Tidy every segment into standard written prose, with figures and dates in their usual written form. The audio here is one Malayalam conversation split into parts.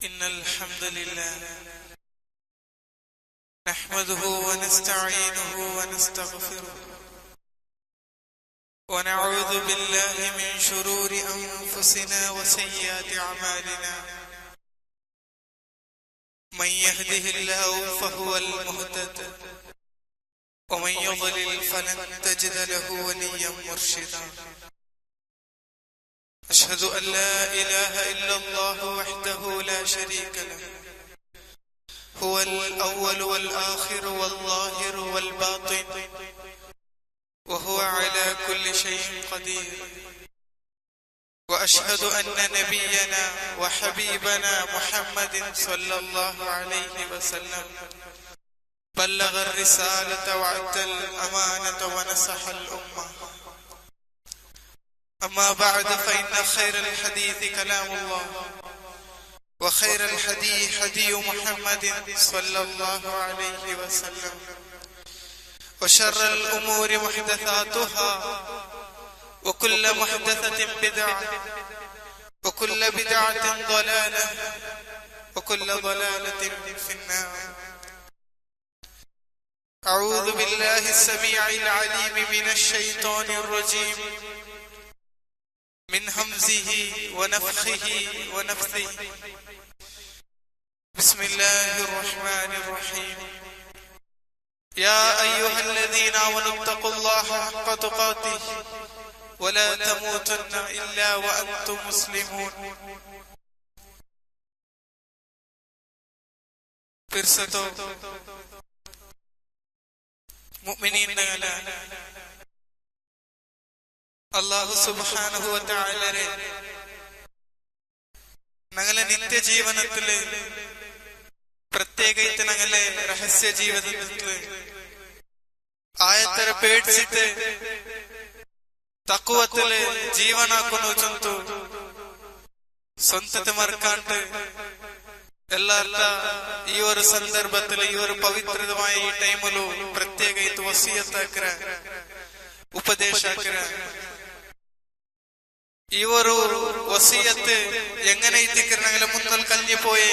إن الحمد لله نحمده ونستعينه ونستغفره ونعوذ بالله من شرور أنفسنا وسيئات أعمالنا من يهده الله فهو المهتد ومن يضلل فلن تجد له وليا مرشدا أشهد أن لا إله إلا الله وحده لا شريك له هو الأول والآخر والظاهر والباطن وهو على كل شيء قدير وأشهد أن نبينا وحبيبنا محمد صلى الله عليه وسلم بلغ الرسالة وأدى الأمانة ونصح الأمة أما بعد فإن خير الحديث كلام الله وخير الهدي هدي محمد صلى الله عليه وسلم وشر الأمور محدثاتها وكل محدثة بدعة وكل بدعة ضلالة وكل ضلالة في النار. أعوذ بالله السميع العليم من الشيطان الرجيم من همزه ونفخه ونفثه. بسم الله الرحمن الرحيم. يا أيها الذين آمنوا اتقوا الله حق تقاته ولا تموتن إلا وأنتم مسلمون. പിർസത്തോ മുഅ്മിനീങ്ങളെ അല്ലാഹു സുബ്ഹാനഹു വ തആലയെ ഞങ്ങളെ നിത്യജീവനത്തില് പ്രത്യേകിച്ച് ഞങ്ങളെ രഹസ്യ ജീവിതത്തില് ആയത്തര പേടിച്ചിട്ട് തഖ്വത്തില് ജീവനാക്കുന്നു ചന്തു സ്വന്തത്തെ മറക്കാണ്ട് എല്ലാവർക്കും ഈ ഒരു സന്ദർഭത്തില് ഈ ഒരു പവിത്രമായ ഈ ടൈമിലു പ്രത്യേകിച്ച് വസിയത്താക്കര ഉപദേശാക്കര ഈ ഒരു വസിയത്ത് എങ്ങനെ ഇത്തിക്കരണങ്ങളെ മുന്നൽ കഴിഞ്ഞുപോയി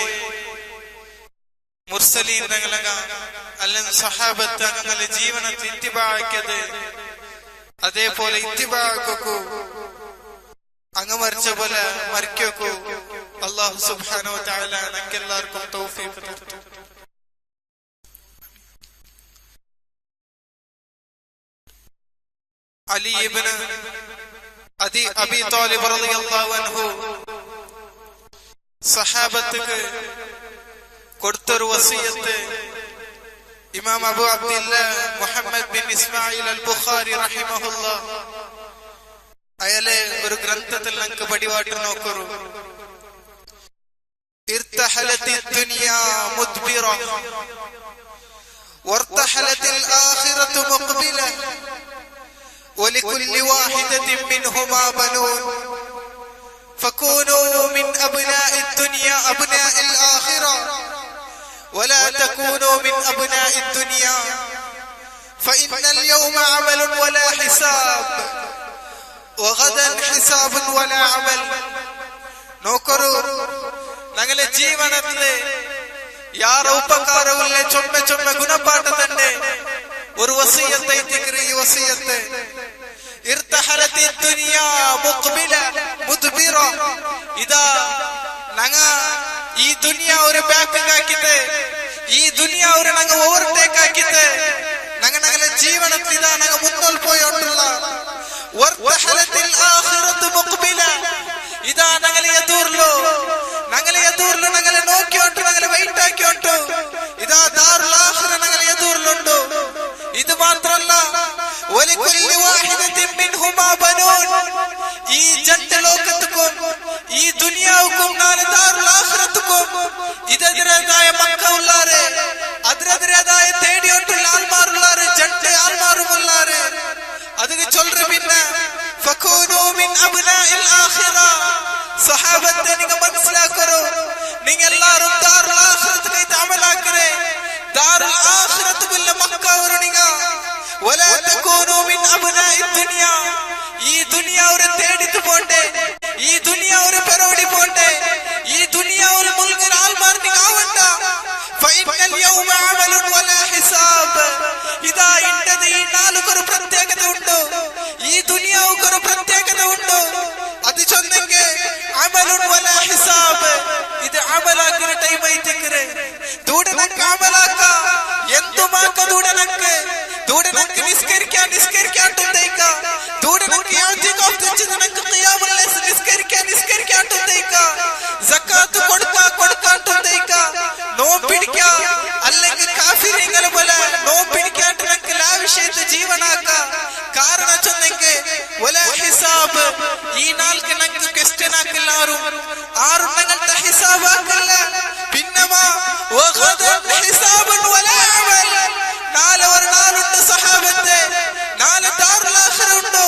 മുർസലീൻ ഞങ്ങളക അല്ലെങ്കിൽ സഹാബത്ത് ഞങ്ങളെ ജീവനത്തിൽ ഇത്തിബാക്കിയത് അതേപോലെ ഇത്തിബാക്കു അങ്ങ് മരിച്ച പോലെ മരിക്കൂ. അല്ലാഹു സുബ്ഹാനഹു വ തആല നമുക്കെല്ലാവർക്കും തൗഫീഖ് തരട്ടെ. അലി ഇബ്നു അബി താലിബ് റളിയല്ലാഹു അൻഹു സഹാബത്തുക്ക് കൊടുത്തൊരു വസിയത്ത് ഇമാം അബൂ അബ്ദുല്ലാഹ് മുഹമ്മദ് ബിൻ ഇസ്മായിൽ അൽ ബുഖാരി റഹിമഹുല്ലാഹ് അയാളെ ഒരു ഗ്രന്ഥത്തിൽ നമുക്ക് പടിവാട്ട് നോക്കൂ. ഇർതഹലത്തി ദുനിയാ മുദ്ബിറ വർതഹലത്തിൽ ആഖിറതു മുഖ്ബില ولكل واحدة منهما بنون فكونوا من أبناء الدنيا أبناء الآخرة ولا تكونوا من أبناء الدنيا فإن اليوم عمل ولا حساب وغدا حساب ولا عمل. നോക്കൂ, ഞങ്ങളെ ജീവനത്തിലെ യാര ഉപകാരവുള്ള ചൊമ്മ ഗുണപാഠ തന്നെ ഒരു വസിയത്ത് ഈ വസിയത്ത് ഇർതഹലത്തി ദുനിയാ മുഖ്ബില മുദ്ബിറ. ഇതാ ഞങ്ങ ഈ ദുനിയാ ഒരു ബാക്ക് ആക്കിയിട്ട് ഈ ദുനിയാ ഒരു ഞങ്ങ ഓവർടേക്ക് ആക്കിയിട്ട് ഞങ്ങളെ ജീവനത്തിൽ ഇതാ ഞങ്ങ മുന്നോട്ട് പോയോണ്ടുള്ള വർതഹലത്തിൽ ആഖിറതു മുഖ്ബില. ഇതാ ഞങ്ങളെ എതിർലോ ഞങ്ങളെ നോക്കിയോണ്ട് ഞങ്ങളെ വെയിറ്റ് ആക്കിയോണ്ട് ഇതാ ദാറുൽ ആഖിറ ഞങ്ങളെ എതിർലുണ്ട്. ഇത് മാത്രല്ല വലികുല്ലി വാഹിദത്തിൻ മിൻഹുമാ ബനൂൻ. ഈ ജന്ത ലോകത്തുക്കും ഈ ദുനിയാവുക്കും നാല് ദാറുൽ ആഖിറത്തുക്കും ഇതെതിരേതായ മക്ക ഉള്ളാരെ അതിരെതിരേതായ തേടിയോട്ടുള്ള ആൾമാരുള്ളാരെ ജന്ത ആൾമാരുമുള്ളാരെ അതിന് ചൊല്ല്. പിന്നെ ഫകൂനൂ മിൻ അബ്നാഇൽ ആഖിറ. സഹാബത്തെ നിങ്ങൾ മനസ്സിലാക്കൂ, നിങ്ങൾ എല്ലാവരും ദാറുൽ ആഖിറത്തിലേക്ക് അമലാക്കറേ. ദാറുൽ ആഖിറത്തുള്ള മക്ക ഒരു നിങ്ങ വലാ തകൂനൂ മിൻ അബ്നാഇ ദുനിയാ. ഈ ദുനിയ ഒരു തേടിട്ട് പോണ്ടേ, ഈ ദുനിയ ഒരു പരിപാടി പോണ്ടേ, ഈ ദുനിയ ഒരു മുൽഗിന യൗമ അമലുൻ വലാ ഹിസാബ്. ഇതാ ഇന്നത് ഈ നാലുകൊരു പ്രത്യേകത ഉണ്ടോ, ഈ ദുനിയാവുക്കൊരു പ്രത്യേകത ഉണ്ടോ? അത് ചൊന്നെങ്കിൽ അമലുൻ വലാ ഹിസാബ്. ഇത് അമലാക്കുന്ന ടൈം ആയിട്ടിക്കറെ ദൂടനക്ക് അമലാക്ക എന്തുമാക്ക ദൂടനക്ക് നിസ്കരിക്കാണ്ടുണ്ടേക്ക ദൂടനക്ക് നിസ്കരിക്കാണ്ടുണ്ടേക്ക സക്കാത്ത് കൊടുക്കാണ്ടുണ്ടേക്ക നോമ്പിടിക്ക അല്ലെങ്കിൽ കാഫിരിങ്ങളെ പോലെ നോമ്പിടിക്കാണ്ട് നമുക്ക് ലാവിഷയത്തെ ജീവനാക്ക. കാരണം ചൊന്നെങ്കിൽ വലാ ഹിസാബ്. ഈ നാൾക്ക് നമുക്ക് ക്വസ്റ്റ്യൻ ആക്കില്ല ആരും ഞങ്ങളുടെ ഹിസാബ് ആക്കില്ല. പിന്നമാ ഹിസാബുൻ വലാ അമൽ. നാളെ ഒരു നാളുണ്ട് സഹാബത്തെ, നാളെ ദാറുൽ ആഖിറ ഉണ്ടോ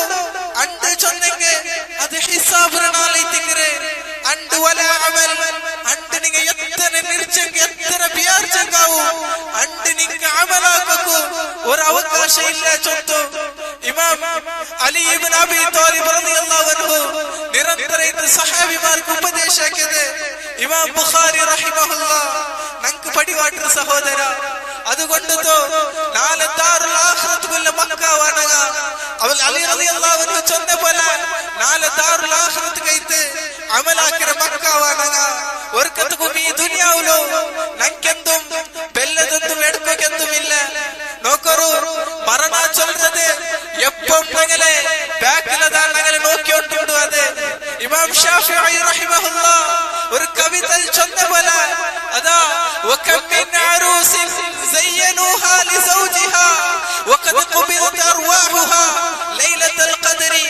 അണ്ട് ചൊന്നെങ്കിൽ അത് ഹിസാബിന് നാളെ തിക്കറെ അണ്ട് വലാ അമൽ. അണ്ട് നിങ്ങൾ എത്ര നിർച്ചെങ്കിൽ എത്ര വിചാരിച്ചെങ്കാവൂ അണ്ട് നിങ്ങൾക്ക് അമലാക്കൂ ഒരു അവകാശം ഇല്ല ചൊത്തു. ഇമാം അലി ഇബ്നു അബി ത്വാലിബ് റളിയല്ലാഹു അൻഹു നിരന്തരം സഹാബിമാർക്ക് ഉപദേശിച്ചത് ഇമാം ബുഖാരി റഹിമഹുല്ലാഹ് നമുക്ക് പടിവാട്ട സഹോദര. അതുകൊണ്ട് നാളെ ദാറുൽ ആഖിറത്തുൽ മക്ക വണക അവൽ അലി റളിയല്ലാഹു അൻഹു ചൊന്ന പോലെ നാളെ ദാറുൽ ആഖിറത്ത് കൈത്ത് അമലാക്കിற മക്ക വണക. ഒരിക്കത്തും ഈ ദുനിയാവിലോ നക്കെന്തും ബെല്ലതൊന്നും എടുക്കൊക്കെന്തുമില്ല. നോക്കറു മരണ ചൊല്ലത് എപ്പം ഞങ്ങളെ ബാക്കിലതാണ് ഞങ്ങളെ നോക്കിക്കൊണ്ടുണ്ട്. അത് ഇമാം ഷാഫിഈ റഹിമഹുല്ലാഹ് ഒരു കവിത ചൊന്ന പോലെ അതാ വകം മിൻ അറൂസിൻ സയ്യനൂഹാ ലിസൗജിഹാ വഖദ് ഖുബിറത് അർവാഹുഹാ ലൈലത്തുൽ ഖദ്രി.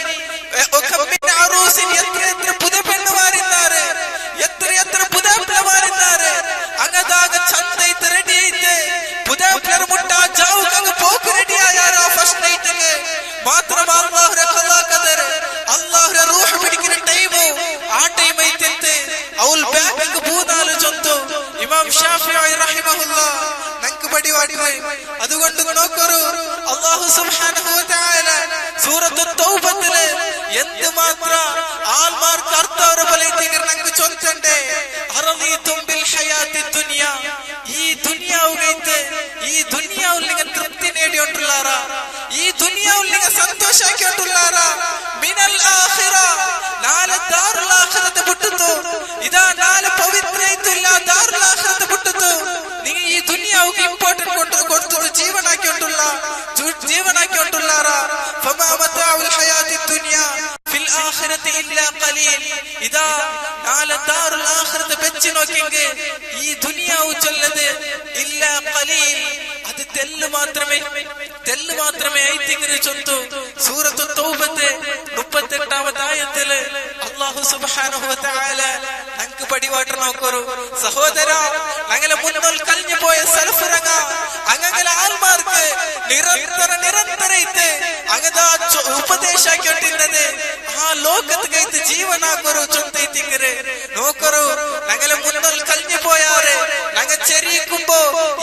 വകം മിൻ അറൂസിൻ എത്ര പുതിയ പെണ്ണുമാരിದ್ದಾರೆ, എത്ര പുതിയ പെണ്ണുമാരിದ್ದಾರೆ. അങ്ങದಾಗ ಚಂದ ಐತೆ ರೆಡಿ ಐತೆ പുതിയ പെണ്ണ മുട്ട ಜಾವುಕಾಗ പോക്ക് ರೆಡಿ ಆಯಾರ ಫಸ್ಟ್ ನೈಟ್ ಗೆ ಮಾತ್ರ ಅಲ್ಲಾಹ್ರ ಕಲಾ ಕದರ್ ಅಲ್ಲಾಹ್ರ ರೂಹ್ ಬಿಡಿಕಿನ ಟೈಮ್ ಆ ಟೈಮ್ ಐತೆ ಅವಲ್ ಬ್ಯಾಕ್ ಬೂದಾಲು ಚೊಂತು ഇമാം ഷാഫിഈ റഹിമഹുല്ലാഹ് നമുക്ക് പടിവാടിവേ. അതുകൊണ്ട് നോക്കൂ അല്ലാഹു സുബ്ഹാനഹു വ തആല സൂറത്തുൽ തൗബത്തിലെ എന്തുമാത്ര ആൽമാർക്ക് അർത്ഥവര ബലൈതികർ നമുക്ക് ചൊല്ലുന്നുണ്ട്. അറളീതും ബിൽ ഹയാത്തി ദുനിയ. ഈ ദുനിയാവുകൈತೆ ഈ ദുനിയാവിൽ നിങ്ങൾ തൃപ്തി നേടിയിട്ടുള്ളാരാ, ഈ ദുനിയാവിൽ നിങ്ങൾ സന്തോഷാക്കിയിട്ടുള്ളാരാ. മിനൽ ആഖിറ നാളെ ദാറുൽ ആഖിറത്തെ ಬಿಟ್ಟಿತು. ഇതാ നാളെ പവിത്രയില്ല ദാറുൽ ആഖിറത്തെ ಬಿಟ್ಟಿತು. നിങ്ങൾ ഈ ദുനിയാവുക്ക് ഇമ്പോർട്ടന്റ് കൊടുത്തു ജീവനാക്കിയിട്ടുള്ളാരാ. ഫമാ മതാഉൽ ഹയാത്തി ദുനിയ ഫിൽ ആഖിറതി ഇല്ലാ ഖലീൽ. ഇതാ നാളെ ദാറുൽ ആഖിറത്തെ വെച്ച് നോക്കിയെങ്കിൽ ഈ ദുനിയാവ് ചൊല്ലത് ഇല്ലാ ഖലീൽ. അത് തെല്ല് മാത്രമേ ഐതിഹ്യ ചൊല്ലുന്നു. സൂറത്തുൽ തൗബത്തെ 38ാമത്തെ ആയത്തിൽ അല്ലാഹു സുബ്ഹാനഹു വ തആല നമുക്ക് പടിവാട്ട നോക്കൂ സഹോദര. ഞങ്ങളെ മുന്നോൽ കഴിഞ്ഞു പോയ സൽഫറങ്ങ അങ്ങനെ ആൽമാർക്ക് നിരന്തരത്തെ അങ്ങതാ ഉപദേശാക്കിട്ടിരുന്നത് ആ ലോകത്ത് ജീവനാക്കൊരു ചൊന്തൈത്തിക്കര് നോക്കൂ. ഞങ്ങളെ മുന്നോൽ കഴിഞ്ഞു പോയാറ് ഞങ്ങൾ ചെറിയിക്കുമ്പോ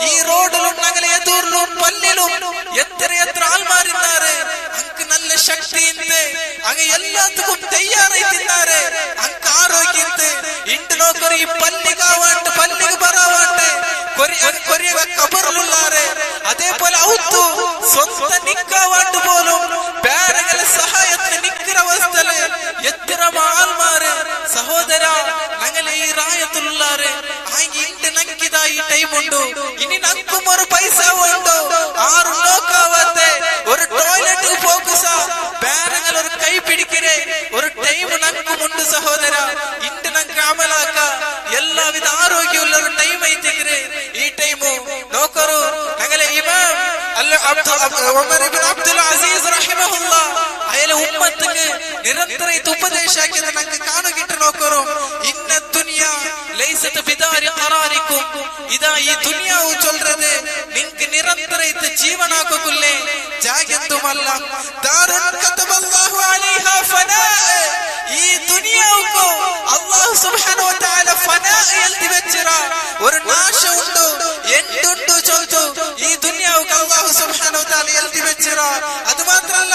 ഈ റോഡിലും ഞങ്ങളെ എതിർലും പല്ലിലും എത്ര ആൾമാരിന്നാറ്. അങ്ങ് നല്ല ശക്തിയുണ്ട്, അങ്ങ് എല്ലാത്തും തയ്യാറായിട്ടിന്നാറ്. അങ്ങ് ആരോഗ്യത്ത് ഇണ്ട് നോക്കൂ. ഈ പല്ലികാവാണ്ട് പല്ലിക്ക് ബറാവാണ്ട് കൊറിയ കബറിലുള്ളാറ്. അതേപോലെ ഔത്തു സ്വന്തം നിക്കാവാണ്ട് പോലും പേരങ്ങളെ സഹായത്തിന് നിക്കുന്ന അവസ്ഥയില് എത്ര ആൾമാര് സഹോദര ഞങ്ങളെ ഈ റായത്തിലുള്ളാറ്. ഇണ്ട് നക്കിതാ ഈ ടൈം ഉണ്ടോ, ഇനി നക്കും ഒരു പൈസ ഉണ്ടോ, ആരും നോക്കാവാത്ത ഒരു ടോയ്ലറ്റ് ഫോക്കസ പേരങ്ങൾ ഒരു കൈ പിടിക്കരെ ഒരു ടൈം നക്കുമുണ്ട് സഹോദര. ഇണ്ട് നക്ക് അമലാക്ക എല്ലാവിധ ആരോഗ്യമുള്ള ഒരു ടൈം ഐത്തിക്കരെ ഈ ടൈമു നോക്കൂ. ഞങ്ങളെ ഇമാം ഉമർ ഇബ്നു അബ്ദുൽ അസീസ് റഹിമഹുല്ലാഹ് അയാളെ ഉമ്മത്തിക്ക് നിരന്തരം ഉപദേശിക്കുന്നത് നമുക്ക് കാണുകിട്ട് നോക്കൂ. ഇന്ന ദുനിയ ലൈസത് ബിദാരി ഖറാരിക്കും. ഇതാ ഈ ദുനിയാവ് ചൊല്ലുന്നത് നിങ്ങൾക്ക് നിരന്തരം ജീവനാക്കുല്ലേ ജാഗത്തുമല്ല. ദാറുൻ കതബല്ലാഹു അലൈഹാ ഫനാ. ഈ ദുനിയാവുക്കോ അല്ലാഹു സുബ്ഹാനഹു വ തആല ഫനാ എഴുതി വെച്ചിറ ഒരു നാശമുണ്ടോ എന്തുണ്ടോ ചൊല്ലുന്നു. ഈ ദുനിയാവുക്ക് അല്ലാഹു സുബ്ഹാനഹു വ തആല എഴുതി വെച്ചിറ. അത് മാത്രമല്ല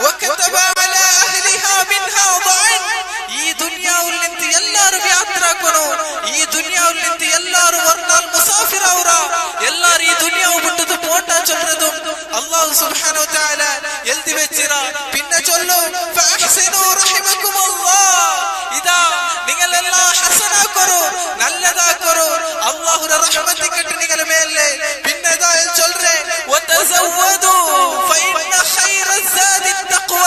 വകതബ അലാ അഹ്ലിഹാ മിൻഹാ ദഅൻ. ഈ ദുനിയാവിൽ നിന്ന് എല്ലാവരും യാത്ര ആക്കണോ, ഈ ദുനിയാവിൽ നിന്ന് എല്ലാവരും വർണ്ണാൽ മുസാഫിർ ആവുക, എല്ലാവരും ഈ അല്ലാഹു സുബ്ഹാനഹു വ തആല എഴുതി വെച്ചിറ പിന്നെ ചൊല്ലു ഫഅഹ്സിനു റഹിമകുമുല്ലാഹ് ഇദാ നിങ്ങൾ എല്ലാം ഹസനാക്കറോ നല്ലതാക്കറോ അല്ലാഹുവിന്റെ റഹ്മത്ത് കിട്ടി നിങ്ങളുടെ മേലെ പിന്നെ ഇദാ ചൊല്ലറെ വതസവദു ഫഇന്ന ഖൈറസ്സാദി തഖ്വ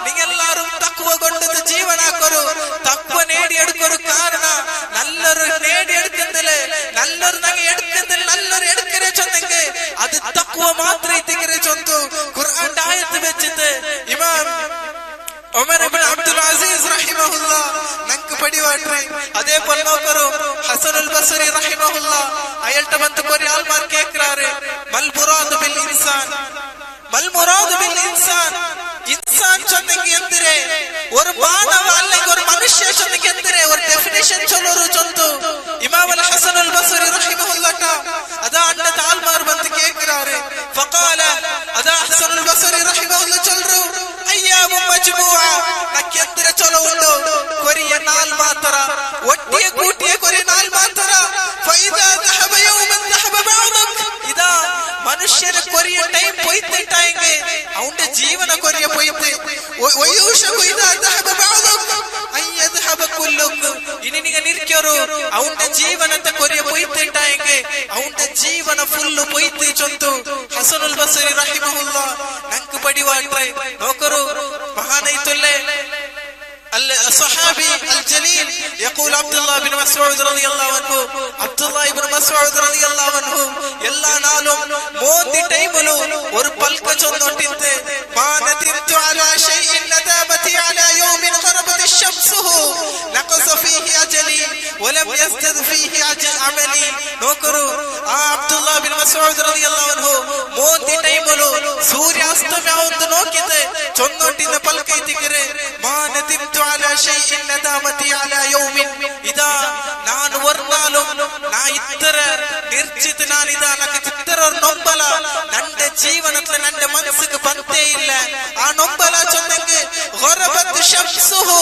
നിങ്ങൾ എല്ലാവരും തഖ്വ കൊണ്ട് ജീവനാക്കറോ തഖ്വ നേടിയെടുക്കൊരു കാരണം നല്ലൊരു നേടിയെടുക്കുന്നതില് നല്ലൊരു നങ്ങ എടുക്കുന്നതിൽ നല്ലൊരു എടുക്കരെ ചൊന്നെങ്കിൽ അത് തഖ്വ മാത്രമേ തികരെ ചൊന്തു ഖുർആന്റെ ആയത്ത് വെച്ചിട്ട് ഇമാം ഉമർ ഇബ്നു അബ്ദുൽ അസീസ് റഹിമഹുല്ലാഹ് നമുക്ക് പടിവാട്ടെ അതേപോലെ നോക്കറോ ഹസനുൽ ബസ്രി റഹിമഹുല്ലാഹ് അയാളുടെ ബന്ധു ഒരു ആൾമാർ കേൾക്കാറ് മൽ മുറാദു ബിൽ ഇൻസാൻ മൽ മുറാദു ബിൽ ഇൻസാൻ ഇൻസാൻ ചൊന്നെങ്കിൽ എന്തിരെ ഒരു മാനവ അല്ലെങ്കിൽ ഒരു മനുഷ്യ ചൊന്നെങ്കിൽ എന്തിരെ ഒരു ഡെഫിനിഷൻ ചൊല്ലൊരു ചൊന്തു ഇമാം അൽ ഹസനുൽ ബസ്രി റഹിമഹുല്ലാഹ് അതാ അന്നത്തെ ആൾമാർ ബന്ധു കേൾക്കാറ് ഫഖാല അതാ ഹസനുൽ ബസ്രി റഹിമഹുല്ലാഹ് ചൊല്ലു അയ്യാമു മജ്മൂഅ നക്കെന്തര ചൊല്ലുണ്ടോ കൊറിയ നാൾ മാത്ര ഒട്ടിയ കൂട്ടിയ കൊറിയ നാൾ മാത്ര ഫൈദാ ദഹബ യൗമൻ ദഹബ ബഅദക് ഇദാ മനുഷ്യരെ കൊറിയ ടൈം പോയിട്ടായെങ്കിൽ അവന്റെ ജീവന കൊറിയ പോയിട്ട് വയൂഷകു ഇദാ ദഹബ ബഅദക് അയ്യദ്ഹബ കുല്ലുക് ഇനി നിങ്ങൾ ഇരിക്കറോ അവന്റെ ജീവനത്തെ കൊറിയ പോയിട്ടായെങ്കിൽ അവന്റെ ജീവന ഫുള്ള് പോയിട്ട് ചൊന്തു ഹസനുൽ ബസ്രി റഹിമഹുല്ലാഹ് നമുക്ക് പടിവാട്ടെ നോക്കറോ മഹാനൈത്തുല്ലേ الصحابي الجليل يقول عبد الله بن مسعود رضي الله عنه عبد الله بن مسعود رضي الله عنه എല്ലാ നാളും മോന്തി ടൈമിലു ഒരു പൽക്ക ചൊന്നോട്ടിത്തെ മാനതിർത്തു അലാ ഷൈഇൻ നദാമതി അലാ യൗമിൻ ഖറബത് ശംസുഹു നഖസ ഫീഹി അജലി വലം യസ്തദ് ഫീഹി അമലി നോക്കറു ആ അബ്ദുല്ലാഹ് ബിൻ മസ്ഊദ് റളിയല്ലാഹു അൻഹു മോന്തി ടൈമിലു സൂര്യാസ്തമയവും നോക്കിത്തെ ചൊന്നോട്ടിന്റെ പൽക്കൈതിക്കരെ മാനതിർത്തു അലാ ഷൈഇൻ നദാമതി അലാ യൗമിൻ ഇദാ ഞാൻ വർനാലും നാ ഇത്ര നിർജിത ഞാൻ ഇദാ ഇത്ര നൊമ്പല നന്റെ ജീവനത്തിൽ നന്റെ മനസ്സിക്ക് പത്തേ ഇല്ല ആ നൊമ്പല ചൊന്നെങ്കിൽ ഖറബത് ശംസുഹു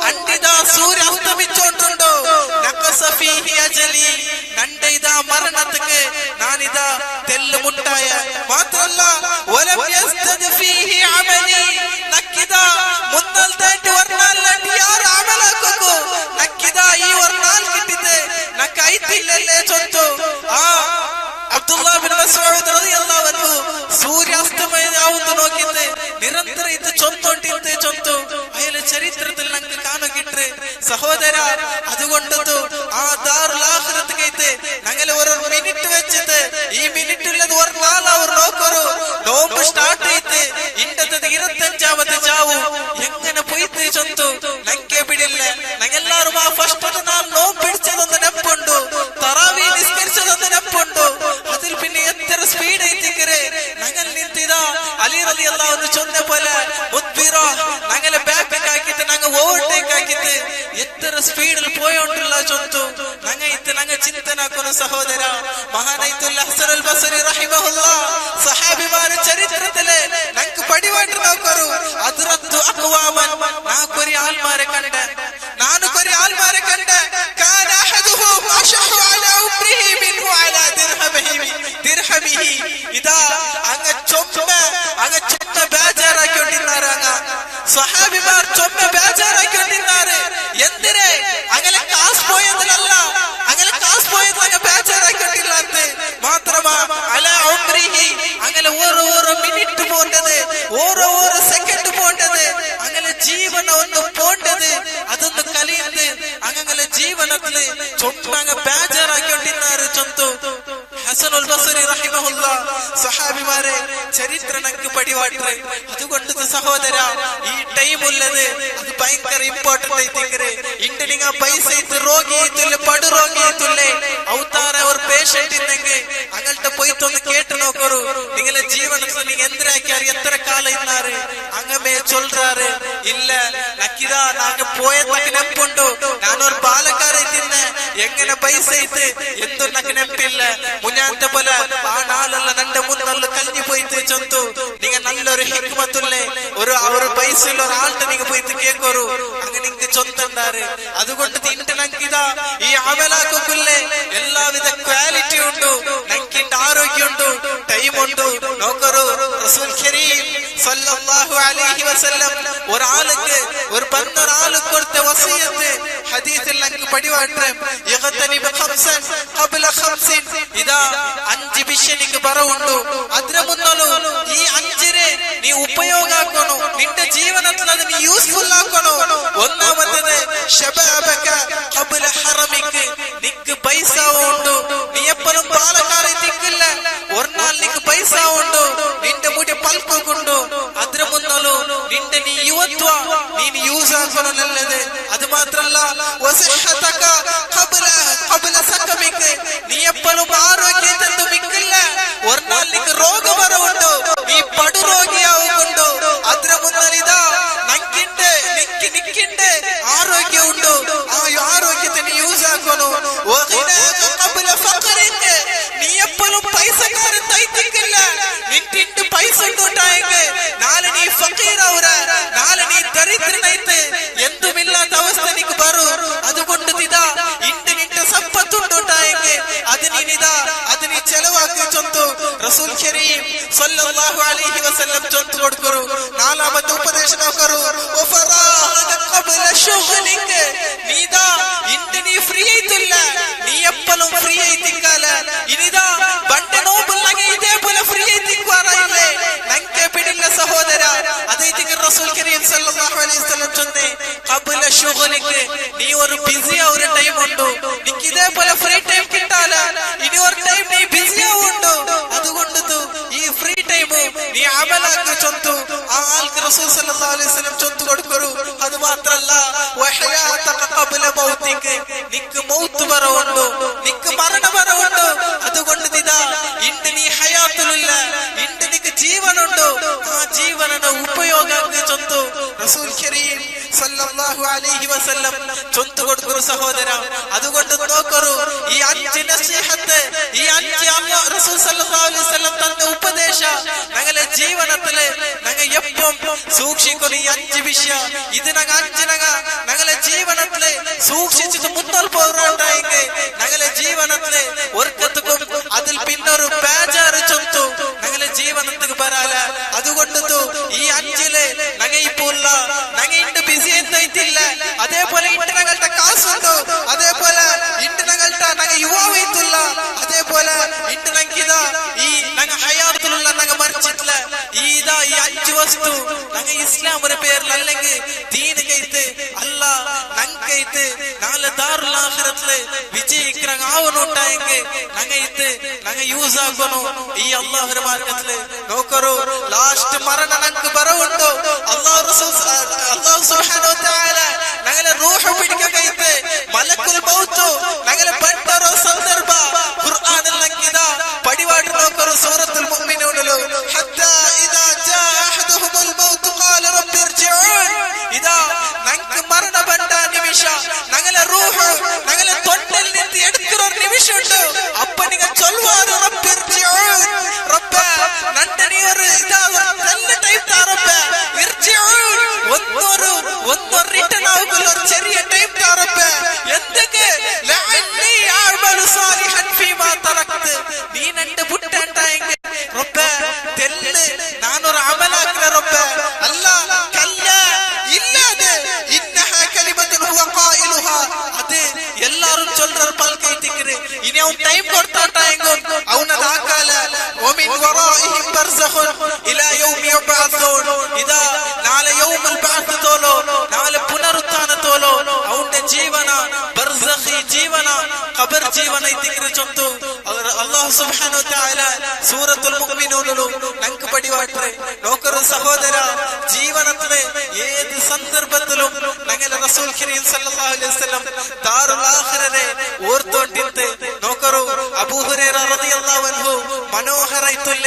അണ്ടിദാ സൂര്യ അസ്തമിച്ചോണ്ടുണ്ടോ നഖസ ഫീഹി അജലി നന്റെ ഇദാ മരണത്തിക്ക് ഞാനിദാ തെല്ല് മുട്ടായ മാത്രല്ല വലം യസ്തദ് ഫീഹി അമലി നക്കിദാ മുന്നൽതായിട്ട് വർനാൽ യാർ അമലക്കു നക്കിദാ ഈ വർനാൽ കിട്ടിത്തെ നക്കൈത്തില്ലല്ലേ ചൊന്തു ആ അബ്ദുല്ലാഹ് ബിൻ മസ്ഊദ് റളിയല്ലാഹു അൻഹു സൂര്യാസ്തമയമാവുന്നു നോക്കിത്തെ നിരന്തരം ഇത് ചൊന്തു അയാളെ ചരിത്രത്തിൽ നമുക്ക് കാണാൻ കിട്ടേ സഹോദര അതുകൊണ്ടു ആ ദാറുൽ ആഖിറത്തിലേക്ക് ഞങ്ങൾ ഒരു മിനിറ്റ് വെച്ചിട്ട് ഈ മിനിറ്റുള്ളത് ഒരു നാളവർ നോക്കറു നോമ്പ് സ്റ്റാർട്ട് ചെയ്ത് ഇണ്ടത്തെ 25ാമത്തെ ജാവു എങ്ങനെ പോയിട്ട് ചൊന്തു ഞങ്ങൾക്ക് പിടില്ല ഞങ്ങളെല്ലാരും ആ ഫസ്റ്റ് നാൾ നോമ്പ് പിടിച്ചതൊന്ന് നെപ്പുണ്ടു തറാവീഹ് നിസ്കരിച്ചതൊന്ന് നെപ്പുണ്ടു അതിൽ പിന്നെ എത്ര സ്പീഡ് എത്തിക്കരെ ഞങ്ങൾ നിന്തിതാ അലി റളിയല്ലാഹു അൻഹു ചൊന്ന പോലെ മുദ്ബിറ ഞങ്ങളെ ബാക്ക് ആക്കിയിട്ട് ഞങ്ങൾ ഓവർടേക്ക് ആക്കിയിട്ട് എത്ര സ്പീഡിൽ പോയോണ്ടില്ല ചൊന്തു ഞങ്ങൾ ചിന്തനാക്കുന്ന സഹോദര മഹാനൈത്തുൽ ഹസനുൽ ബസ്രി റഹിമഹുല്ലാഹ് സഹാബിമാരുടെ ചരിത്രത്തിലെ ഞങ്ങൾക്ക് പടിവായിട്ട് നോക്കറു അദ്റത്തു അഖ്വാമൻ നാക്കൊരു ആൾമാരെ കണ്ട നാനൊരു ആൾമാരെ കണ്ട കാന അഹദുഹു അശഹു അലാ ഉംരിഹി മിൻഹു അലാ ദിർഹമിഹി ഇദാ അങ്ങ ചൊമ്മ ബേജാറാക്കിക്കൊണ്ടിരുന്നാറ് അങ്ങ സ്വഹാബിമാർ ചൊമ്മ ബേജാറാക്കിക്കൊണ്ടിരുന്നാറ് എന്തിനെ അങ്ങനെ കാസ് പോയതിലല്ല അങ്ങനെ കാസ് പോയത് അങ്ങ് ബേജാറാക്കിക്കൊണ്ടില്ലാത്ത മാത്രമാ അലാ ഉംരിഹി അങ്ങനെ ഓരോ മിനിറ്റ് പോണ്ടത് ഓരോ സെക്കൻഡ് പോണ്ടത് അങ്ങനെ ജീവന ഒന്ന് പോണ്ടത് അതൊന്ന് കലിയുന്നത് അങ്ങനെ ജീവനത്തില് ചൊമ്മ അങ്ങ് ബേജാറാക്കിക്കൊണ്ടിരുന്നാറ് ചൊന്തു ഹസനുൽ ബസ്രി റഹിമഹുല്ലാഹ് സഹാബിമാരെ ചരിത്രം നമുക്ക് പടിവാട്ടെ അതുകൊണ്ട് സഹോദര ഈ ടൈം ഉള്ളത് അത് ഭയങ്കര ഇമ്പോർട്ടന്റ് ആയിത്തിക്കരെ ഇന്റലിങ്ങ പൈസ ഇത്ത് രോഗി ഇത്തില്ല പടു രോഗി ഇത്തില്ലേ ഔത്താര ഒരു പേഷ്യന്റ് ഇന്നെങ്കിൽ അങ്ങൾട്ട് പോയിട്ടൊന്ന് കേട്ട് നോക്കറു നിങ്ങളെ ജീവനത്തിൽ നിങ്ങൾ എന്തിനാക്കിയാർ എത്ര കാലം ഇന്നാറ് അങ്ങമേ ചൊല്ലാറ് ഇല്ല നക്കിതാ നാങ്ക പോയതൊക്കെ നെപ്പുണ്ടു ഞാനൊരു പാലക്കാരെ തിന്നെ എങ്ങനെ പൈസ ഇത്ത് എന്തും നക്ക് നെപ്പില്ല മുന്നാത്തെ പോലെ ആ നാളല്ല നന്റെ മുന്നല്ല കഞ്ഞി പോയിട്ട് ചൊന്തു നിങ്ങൾ നല്ലൊരു ഹിക്മത്തുല്ലേ ഒരു പൈസ ഉള്ള ഒരാളുടെ നിങ്ങൾ പോയിട്ട് കേക്കോറു അങ്ങനെ നിങ്ങൾക്ക് ചൊന്തണ്ടാറ് അതുകൊണ്ട് തിന്നിട്ട് നക്കിതാ ഈ അമലാക്കുല്ലേ എല്ലാവിധ ക്വാലിറ്റി ഉണ്ടു നക്കിന്റെ ആരോഗ്യം ഉണ്ടു ടൈം ഉണ്ടു നോക്കറു റസൂൽ അലൈഹി വസല്ലം ഒരാൾക്ക് ഒരു പന്നൊരാൾക്ക് കൊടുത്ത വസിയത്ത് ഹദീസിൽ നമുക്ക് പടിവാട്ടെ യഗ്തനിബ് ഖംസൻ ഖബ്ല ഖംസിൻ ഇദാ 5 വിഷയം നിനക്ക് പറയുന്നു അതിനു മുന്നല്ലോ ഈ 5നെ നീ ഉപയോഗാക്കണം നിന്റെ ജീവിതത്തിൽ അത് നീ യൂസ്ഫുൾ ആക്കണം ഒന്നാമത്തേത് ശബാബക ഖബ്ല ഹറമിക നിനക്ക് പൈസ ഉണ്ട് നീ എപ്പോഴും പാലക്കാരെ തിക്കില്ല ഒരാൾ നിനക്ക് പൈസ ഉണ്ട് നിന്റെ മുടി പൽക്കുണ്ട് അതിനു മുന്നല്ലോ നിന്റെ നീ യുവത്വ നീ യൂസ് ആക്കണം നല്ലത് അത് മാത്രമല്ല വസിഹതക ഖബ്ല സഖമിക നീ എപ്പോഴും ആരോഗ്യത്തിൽ മിക്കില്ല ഒരാൾ നിനക്ക് രോഗം വരുന്നുണ്ട് നീ പടു രോഗിയാവുന്നുണ്ട് അതിനു മുന്നൽ ഇതാ നിക്കിന്റെ ആരോഗ്യം ഉണ്ട് ആ ആരോഗ്യത്തിന് യൂസ് ആക്കണം നീ എപ്പോഴും പൈസക്കാരൻ തയ്ത്തിക്കില്ല നിന്റെ പൈസ ഉണ്ടായെങ്കിൽ നാളെ നീ ഫക്കീറാവുക നാളെ നീ ദരിദ്രനായിട്ട് എന്തുമില്ലാത്ത അവസ്ഥ നിനക്ക് വരും അതുകൊണ്ട് ഇതാ നിന്റെ സമ്പത്തുണ്ടായെങ്കിൽ അത് നീ ചെലവാക്കി ചൊന്തു റസൂൽ കരീം സല്ലല്ലാഹു അലൈഹി വസല്ലം ചൊന്തു കൊടുക്കൂ നാലാമത്തെ ഉപദേശം നോക്കൂ നീ ഫ്രീ ആയിട്ടില്ല നീ എപ്പോഴും ഫ്രീ ആയിട്ടിക്കാല ഇനിതാ പണ്ട് നോമ്പുള്ളെങ്കിൽ ഇതേപോലെ ഫ്രീ ആയിട്ടിക്കുവാറായില്ലേ നങ്ക പിടില്ല സഹോദര അതേക്ക് റസൂൽ കരീം സല്ലല്ലാഹു അലൈഹി വസല്ലം ചൊന്നേ ഖബ്ല ശുഗ്ലിക നീ ഒരു ബിസി ആവുന്ന ടൈം ഉണ്ട് നിനക്ക് ഇതേപോലെ ഫ്രീ ടൈം കിട്ടാല ഇനി ഒരു ടൈം നീ ബിസി ആവുണ്ട് അതുകൊണ്ട് ഈ ഫ്രീ ടൈം നീ അമലാക്കി ചൊന്തു ആ ആൾക്ക് റസൂൽ സല്ലല്ലാഹു അലൈഹി വസല്ലം ചൊന്തു കൊടുക്കൂ അത് മാത്രമല്ല വഹയാതക ഖബ്ല മൗതിക നിനക്ക് മൗത്ത് വരവുണ്ട് നിനക്ക് മരണം വരവുണ്ട് അതുകൊണ്ട് ഇതാ ഇന്ന് നീ ഹയാത്തുലില്ല ഇന്ന് നിനക്ക് ജീവനുണ്ട് ആ ജീവനയുടെ ഉപയോഗം ചൊന്തു റസൂൽ കരീം സല്ലല്ലാഹു അലൈഹി വസല്ലം ചൊന്തു കൊടുക്കൂ സഹോദര അതുകൊണ്ട് നോക്കൂ ഈ 5 നസീഹത്ത് ഈ 5 അല്ലാഹു റസൂൽ സല്ലല്ലാഹു അലൈഹി വസല്ലം തന്ന ഉപദേശ ഞങ്ങളുടെ ജീവിതത്തിൽ ഞങ്ങൾ എപ്പോഴും സൂക്ഷിക്കുന്നു ഈ 5 വിഷയം ഇത് ഞങ്ങളുടെ ജീവിതത്തിൽ സൂക്ഷിച്ചിട്ട് മുന്നോട്ട് പോകാറുണ്ടായെങ്കിൽ ഞങ്ങളുടെ ജീവിതത്തിൽ ഒർക്കത്തും അതിൽ പിന്നൊരു ബേജാറ് ചൊന്തു ഞങ്ങളുടെ ജീവിതത്തിൽ വരാല അതുകൊണ്ട് ഈ 5 ഞങ്ങൾ ഇപ്പോൾ ഞങ്ങൾ ബിസി എന്തായിട്ടില്ല അതേപോലെ ഇണ്ട് ഞങ്ങളുടെ കാസുണ്ടോ അതേപോലെ ഇണ്ട് ഞങ്ങളുടെ യുവാവായിട്ടില്ല അതേപോലെ ഇണ്ട് ഞങ്ങൾക്കിതാ ഈ ഞങ്ങൾ ഹയാത്തിലുള്ള ഞങ്ങൾ മരിച്ചിട്ടില്ല ഇതാ ഈ 5 വസ്തു ഞങ്ങൾ ഇസ്ലാം ഒരു പേരിൽ അല്ലെങ്കിൽ ദീൻ കൈത്ത് അല്ല ഞങ്ങൾക്കൈത്ത് നാളെ ദാറുൽ ആഖിറത്തില് വിജയിക്കാൻ ആവണുണ്ടായെങ്കിൽ ഞങ്ങൾ യൂസ് ആക്കണം ഈ അല്ലാഹുവിന്റെ മാർഗ്ഗത്തില് നോക്കൂ ലാസ്റ്റ് മരണം ഞങ്ങൾക്ക് ബറവുണ്ടോ അല്ലാഹു സുബ്ഹാനഹു വ തആല ഞങ്ങളെ റൂഹ് പിടിക്കാൻ കൈത്ത് മലക്കുൽ മൗത്ത് ഞങ്ങളെ പെട്ടൊരു സന്ദർഭ ഖുർആനിൽ ഞങ്ങൾക്കിതാ പടിവാടി നോക്കൂ സൂറത്തുൽ മുഅ്മിനൂനിലോ ഹത്താ ഇദാ ജാ അഹദുഹുൽ മൗത്ത് ഖാല റബ്ബി ഇർജിഊൻ ഇദാ ഞങ്ങൾക്ക് മരണപ്പെട്ട നിമിഷം ഞങ്ങളെ റൂഹ് ഞങ്ങളെ തൊണ്ടയിൽ നിന്ന് എടുക്കുന്ന ഒരു നിമിഷമുണ്ട് അപ്പൊ നിങ്ങൾ ചൊല്ലുവാറ് റബ്ബി ഇർജിഊൻ റബ്ബേ നന്റെ നീ ഒരു ഇതാ നല്ല ടൈം താ റബ്ബേ ഇർജിഊൻ ഒന്ന് റിട്ടേൺ ആവുകയുള്ള ഒരു ചെറിയ ടൈം താ റബ്ബേ എന്തൊക്കെ ലഅല്ലി അഅമലു സാലിഹൻ ഫീമാ തറക്ത് നീ നന്റെ ബുട്ടാണ്ടായെങ്കിൽ റബ്ബേ തെല്ല് നാനൊരു അമലാക്കല റബ്ബേ അല്ലാ കല്ല ഇല്ലാതെ ഇന്നഹാ കലിമത്തുൻ ഹുവ ഖായിലുഹാ അത് എല്ലാരും ചൊല്ലർ പൽക്കൈതിക്കരെ ഇനി അവൻ ടൈം കൊടുത്താട്ടായെങ്കിൽ അവനത് ആക്കാല വമിൻ വറാഇഹിം ബർസഖുൻ ഇലാ യൗമി യുബഅസൂൻ ഇദാ നാളെ യൗമുൽ ബഅസ് തോലോ നാളെ പുനരുത്ഥാന തോലോ അവന്റെ ജീവന ബർസഖി ജീവന ഖബർ ജീവന ഇതിക്കരെ ചൊന്തു അല്ലാഹു സുബ്ഹാനഹു വ തആല സൂറത്തുൽ മുഅ്മിനൂനിലോ ഞങ്ങൾക്ക് പടിവാട്ടെ നോക്കൂ സഹോദര ജീവനത്തിലെ ഏത് സന്ദർഭത്തിലും ഞങ്ങളുടെ റസൂൽ കരീം സല്ലല്ലാഹു അലൈഹി വസല്ലം ദാറുൽ ആഖിറനെ ഓർത്തോണ്ടിട്ട് നോക്കൂ അബൂ ഹുറൈറ റളിയല്ലാഹു അൻഹു മനോഹരമായിട്ടുള്ള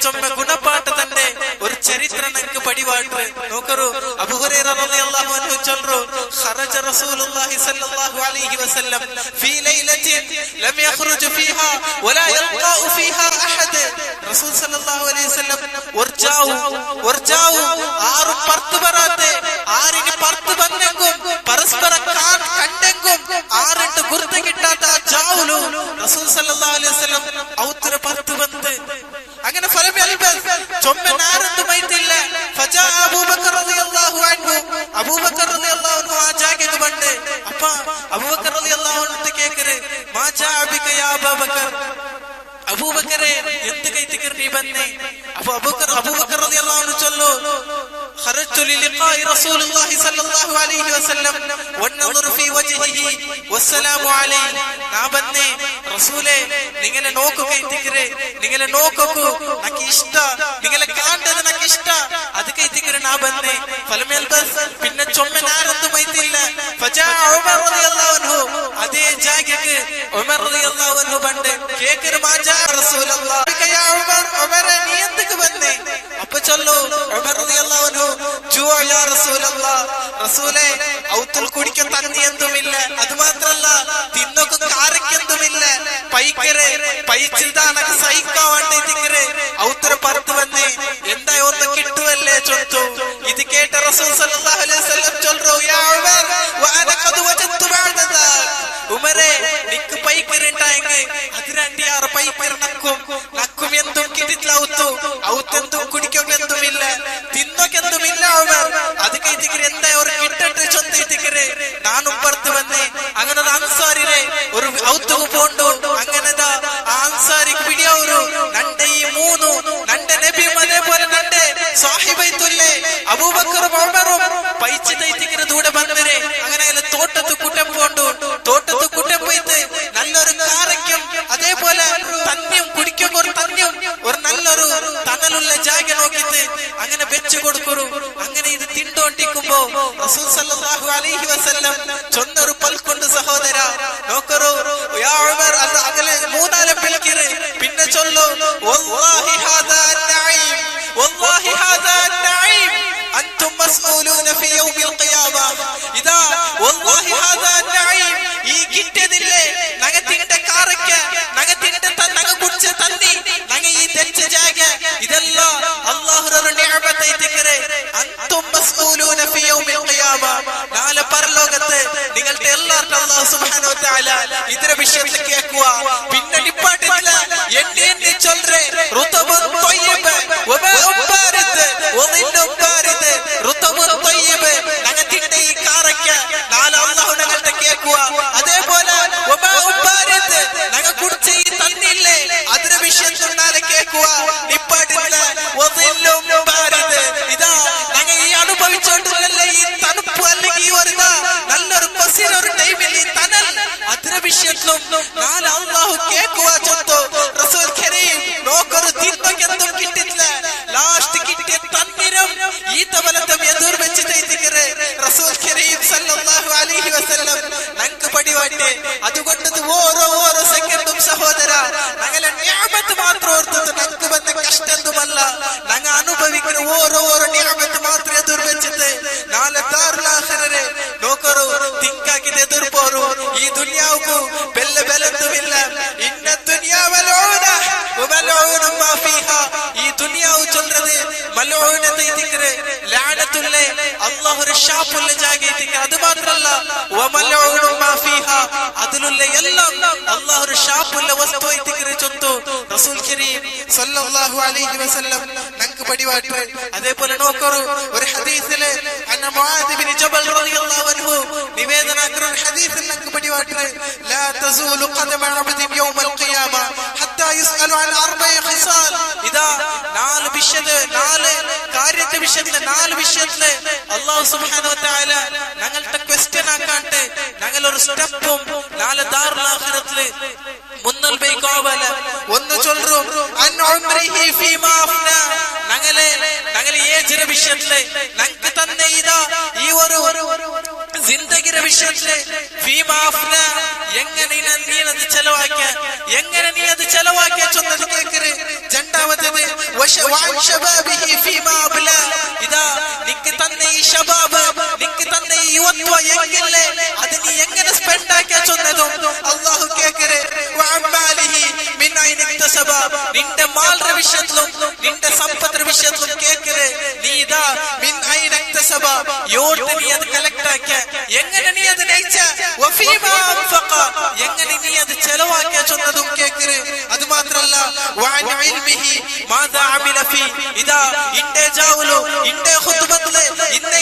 ചൊമ്മ ഗുണപാട്ട് തന്നെ ഒരു ചരിത്രം ഞങ്ങൾക്ക് പടിവാട്ടെ നോക്കൂ അബൂ ഹുറൈറ റളിയല്ലാഹു അൻഹു ചൊല്ലു ഖറജ റസൂലുള്ളാഹി സല്ലല്ലാഹു അലൈഹി വസല്ലം ഫീ ലൈലത്തിൻ ലം യഖ്റുജ് ഫീഹാ വലാ യൽഖാഉ ഫീഹാ അഹദ് റസൂൽ സല്ലല്ലാഹു അലൈഹി വസല്ലം വർജാവു ആറ് പർത്ത് ബറാത്തെ ആറിന് പർത്ത് ബന്നെങ്കും പരസ്പര കണ്ടെങ്കും ആറിട്ട് ഗുർത്ത കിട്ടാത്ത ജാവുലു റസൂൽ സല്ലല്ലാഹു അലൈഹി വസല്ലം ഔത്ര പർത്ത് ബന്ത് അങ്ങനെ ഫലം ചൊമ്മ നാരന്തുമായിട്ടില്ല ഫജാ മാ ജാഅ ബിക യാ അബൂബക്കർ, അബൂബക്കറെ എന്ത് കൈത്തിക്കർ നീ വന്നേ? അപ്പൊ അബൂബക്കർ റളിയല്ലാഹു അൻഹു ചൊല്ലു, ഖറജ്തു ലിലിഖാഇ റസൂലുള്ളാഹി സ്വല്ലല്ലാഹു അലൈഹി വസല്ലം വന്നദറു ഫീ വജ്ഹിഹി വസ്സലാമു അലൈഹി. നാ വന്നേ റസൂലേ നിങ്ങളെ നോക്കു കൈത്തിക്കറെ, നിങ്ങളെ നോക്കു നക്ക് ഇഷ്ട, നിങ്ങളെ കാണ്ടത് നക്ക് ഇഷ്ട, അത് കൈത്തിക്കറെ നാ വന്നേ. ഫലമേൽ ബസ് പിന്നെ ചൊമ്മനാരൊന്നും വൈത്തില്ല. ഫജാ ഉമർ റളിയല്ലാഹു അൻഹു, അതേ ജാഗക്ക് ഉമർ റളിയല്ലാഹു അൻഹു ബണ്ട് കേക്കർ മാ ജാ റസൂലുള്ളാഹി ബിക യാ ഉമർ, ഉമറേ നീ എന്തിക്ക് വന്നേ? അപ്പൊ ചൊല്ലു ഉമർ റളിയല്ലാഹു അൻഹു, ജുഅ യാ റസൂലല്ലാഹ്, റസൂലേ ഔത്തുൽ കുടിക്കാൻ തന്നി എന്തുമില്ല, അത് മാത്രല്ല തിന്നൊക്കെ കാരക്കെന്തുമില്ല, പൈക്കരെ പൈച്ചിതാണ് സഹിക്കാവണ്ടേ തിക്കരെ ഔത്തര പറത്ത് വന്നേ, എന്താ ഒന്ന് കിട്ടുവല്ലേ ചൊത്തു. ഇത് കേട്ട റസൂൽ സല്ലല്ലാഹു അലൈഹി വസല്ലം ചൊല്ലു, യാ ഉമർ വഅന ഖദ് വജദ്തു ബഅദ ദാക്, ഉമറേ നിക്ക് പൈക്കരണ്ടായെങ്കിൽ അതിരണ്ടിയാറ് പൈക്കര നക്കും എന്തും കിട്ടില്ല, ഔത്തെന്തും കുടിക്കൊക്കെന്തുമില്ല, തിന്നൊക്കെന്തുമില്ല ഉമർ, അത് കൈത്തിക്കരെ എന്താ ഒരു കിട്ടട്ട് ചൊത്തിക്കരെ നാനും പറത്ത് വന്നേ. അങ്ങനെ അൻസാരിരെ ഒരു ഔത്തുക പോണ്ടു, അങ്ങനെതാ ആ അൻസാരിക്ക് പിടിയവരു നന്റെ ഈ മൂന്നു നന്റെ നബിയും അതേപോലെ നന്റെ സാഹിബൈത്തുല്ലേ അബൂബക്കറും ഉമറും പൈച്ച് തൈത്തിക്കരെ ദൂടെ വന്നവരെ. അങ്ങനെ തോട്ടത്ത് കുട്ടം പോണ്ടു, തോട്ടത്ത് കുട്ടം പോയിട്ട് നല്ലൊരു കാരയ്ക്കും അതേപോലെ തന്നെയും കുടിക്കും, ഒരു തന്നെയും ഒരു നല്ലൊരു തണലുള്ള ജാഗ നോക്കിട്ട് അങ്ങനെ വെച്ചു കൊടുക്കൂ. അങ്ങനെ ഇത് തിണ്ടോണ്ടിക്കുമ്പോ റസൂൽ സല്ലല്ലാഹു അലൈഹി വസല്ലം ചൊന്നൊരു പൽക്കൊണ്ട് സഹോദര നോക്കറു, യാ ഉമർ അത് അകലെ മൂന്നാലെ പിൽക്കിറ് പിന്നെ ചൊല്ലു, വല്ലാഹി ഹാദാ അൻ-നഈം, വല്ലാഹി ഹാദാ അൻ-നഈം അൻതും മസ്ഊലൂന ഫീ യൗമിൽ ഖിയാമ. ഇദാ വല്ലാഹി ഹാദാ അൻ-നഈം, ഈ കിട്ടിയതില്ലേ നഗ തിണ്ട കാരക്ക, നഗ തിണ്ട നഗ കുടിച്ച തന്നി, നഗ ഈ തെച്ച ജാഗ, ഇതെല്ലാം അല്ലാഹുവിന്റെ നിഅമത്തായി തിക്കരെ. അൻതും മസ്ഊലൂന ഫീ യൗമിൽ ഖിയാമ, നാളെ പരലോകത്ത് നിങ്ങളുടെ എല്ലാവർക്കും അല്ലാഹു സുബ്ഹാനഹു വ തആല ഇതിന്റെ വിഷയത്തിൽ കേൾക്കുക. പിന്നെ നിപ്പാട്ടില്ല എന്നെ ചൊല്ലേ റുതബുൻ ത്വയ്യിബ് വമാ ഉബാരിദ് വദില്ലും ബാരിദ്, റുതബുൻ ത്വയ്യിബ് നഗത്തിന്റെ ഈ കാരക്ക നാളെ അല്ലാഹു ഞങ്ങളുടെ കേൾക്കുക. അതേപോലെ വമാ ഉബാരിദ് നഗ കുടിച്ച ഈ തന്നില്ലേ അതിന്റെ വിഷയത്തിൽ നാളെ കേൾക്കുക. നിപ്പാട്ടില്ല വദില്ലും ബാരിദ്, ഇതാ ഞങ്ങൾ ഈ അനുഭവിച്ചോണ്ടല്ലേ ഈ തണുപ്പ് അല്ലെങ്കിൽ ഈ വരുന്ന നല്ലൊരു പസിരൊരു ടൈമിൽ ഈ തണൽ അതിന്റെ വിഷയത്തിലും നാളെ അല്ലാഹു കേൾക്കുക ചൊത്തു. റസൂൽ കരീം നോക്കൊരു തിന്നൊക്കെന്തും കിട്ടില്ല, ലാസ്റ്റ് കിട്ടിയ തന്നിരം ഈ തവലത്തം എതിർ വെച്ച് തൈത്തിക്കരെ റസൂൽ കരീം സല്ലല്ലാഹു അലൈഹി വസല്ലം ഞങ്ങൾക്ക് പടിവാട്ടെ. അതുകൊണ്ട് ഓരോ സെക്കൻഡും സഹോദര ഞങ്ങളെ നിഅമത്ത് മാത്രം ഓർത്തത്, ഞങ്ങൾക്ക് വന്ന കഷ്ടമല്ല, ഞങ്ങൾ അനുഭവിക്കുന്ന ഓരോ നിഅമത്ത് മാത്രം എതിർ വെച്ചിട്ട് നാളെ ദാറുൽ ആഖിറരെ നോക്കറു തിങ്കാക്കിട്ട് എതിർ പോറു. ഈ ദുനിയാവുക്ക് ബെല്ലൊന്നുമില്ല. ഇന്ന ദുനിയാ മൽഊന വമൽഊന മാ ഫീഹാ, ഈ ദുനിയാവ് ചൊല്ലുന്നത് മൽഊനത്തെ തിക്കരെ ലഅനത്തുല്ലേ അല്ലാഹുവിന്റെ ശാപുള്ള ജാഗേതിക്ക്. അത് മാത്രല്ല വമൽഊന മാ ഫീഹാ, അതിലുള്ള എല്ലാം അല്ലാഹുവിന്റെ ശാപുള്ള വസ്തുവായി തിക്കരെ ചൊത്തു റസൂൽ കരീം സല്ലല്ലാഹു അലൈഹി വസല്ലം ഞങ്ങൾക്ക് പടിവാട്ടെ. അതേപോലെ നോക്കറു ഒരു ഹദീസിലെ അന്ന മുആദ് ഇബ്നു ജബൽ റളിയല്ലാഹു അൻഹു നിവേദനാക്കുന്ന ഹദീസിൽ ഞങ്ങൾക്ക് പടിവാട്ടെ, ലാ തസൂലു ഖദമ അബ്ദിൻ യൗമൽ ഖിയാമ ഹത്താ യുസ്അലു അൻ അർബഇ ഖിസാൽ. ഇദാ നാല് വിഷയത്തെ, നാല് കാര്യത്തെ വിഷയത്തിലെ, നാല് വിഷയത്തിലെ അല്ലാഹു സുബ്ഹാനഹു വ തആല ഞങ്ങളുടെ ക്വസ്റ്റ്യൻ ആക്കാണ്ട് ഞങ്ങൾ ഒരു സ്റ്റെപ്പും നാളെ ദാറുൽ ആഖിറത്തിൽ മുന്നൽ ബൈകാവല. ഒന്ന് ചൊല്ലു അൻ ഉംരിഹി ഫീമാ അഫ്ന, ഞങ്ങളെ ഏജിന്റെ വിഷയത്തിലെ ഞങ്ങൾക്ക് തന്നെ ഇതാ ഈ ഒരു ജിന്ദഗിയുടെ വിഷയത്തിലെ ഫീമാ അഫ്ന, എങ്ങനെ നീ അത് ചെലവാക്കിയ, എങ്ങനെ നീ അത് ചെലവാക്കിയ ചൊന്നത് കേൾക്കര്. രണ്ടാമത്തേത് വശബാബിഹി ഫീമാ അബ്ല, ഇതാ നിക്ക് തന്നെ ഈ ശബാബ്, നിക്ക് തന്നെ ഈ യുവത്വ എങ്കിലേ അത് നീ എങ്ങനെ സ്പെൻഡ് ആക്കിയ ചൊന്നതും അല്ലാഹു കേൾക്കര്. വഅമാലിഹി മിൻ ഐന ഇക്തസബ, നിന്റെ മാൽറെ വിഷയത്തിലും നിന്റെ സമ്പത്തിന്റെ വിഷയത്തിലും കേൾക്കര്. നീ ഇതാ മിൻ ഐന ഇക്തസബ, യോട്ട് നീ അത് കളക്ട് ആക്കിയ, എങ്ങനെ നീ അത് നയിച്ച, വഫീമാ അൻഫഖ, എങ്ങനെ നീ അത് ചെലവാക്കിയ ചൊന്നതും കേൾക്കര്. അത് മാത്രല്ല വഅൻ ഇൽമിഹി മാദാ അമില ഫീ, ഇതാ ഇന്റെ ജാവുലു ഇന്റെ ഖുത്ബത്തിലെ